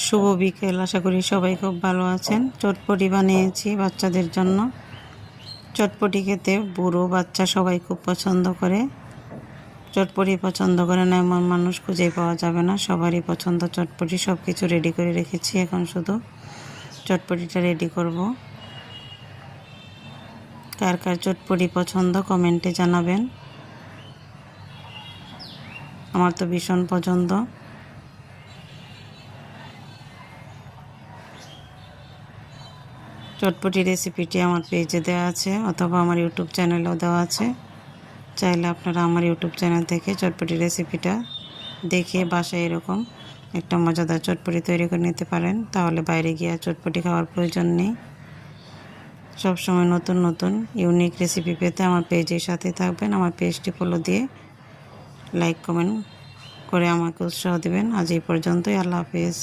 শুভ বিকেল। আশা করি সবাই খুব ভালো আছেন। চটপটি বানিয়েছি বাচ্চাদের জন্য। চটপটি খেতে বুড়ো বাচ্চা সবাই খুব পছন্দ করে। চটপটি পছন্দ করে না এমন মানুষ খুঁজে পাওয়া যাবে না, সবারই পছন্দ চটপটি। সব কিছু রেডি করে রেখেছি, এখন শুধু চটপটিটা রেডি করব। কার কার চটপটি পছন্দ কমেন্টে জানাবেন। আমার তো ভীষণ পছন্দ। চটপটি রেসিপিটি আমার পেজে দেওয়া আছে, অথবা আমার ইউটিউব চ্যানেলেও দেওয়া আছে। চাইলে আপনারা আমার ইউটিউব চ্যানেল থেকে চটপটি রেসিপিটা দেখে বাসায় এরকম একটা মজাদার চটপটি তৈরি করে নিতে পারেন। তাহলে বাইরে গিয়ে চটপটি খাওয়ার প্রয়োজন নেই। সবসময় নতুন নতুন ইউনিক রেসিপি পেতে আমার পেজের সাথে থাকবেন। আমার পেজটি ফলো দিয়ে লাইক কমেন্ট করে আমাকে উৎসাহ দেবেন। আজ এই পর্যন্তই। আল্লাহ হাফেজ।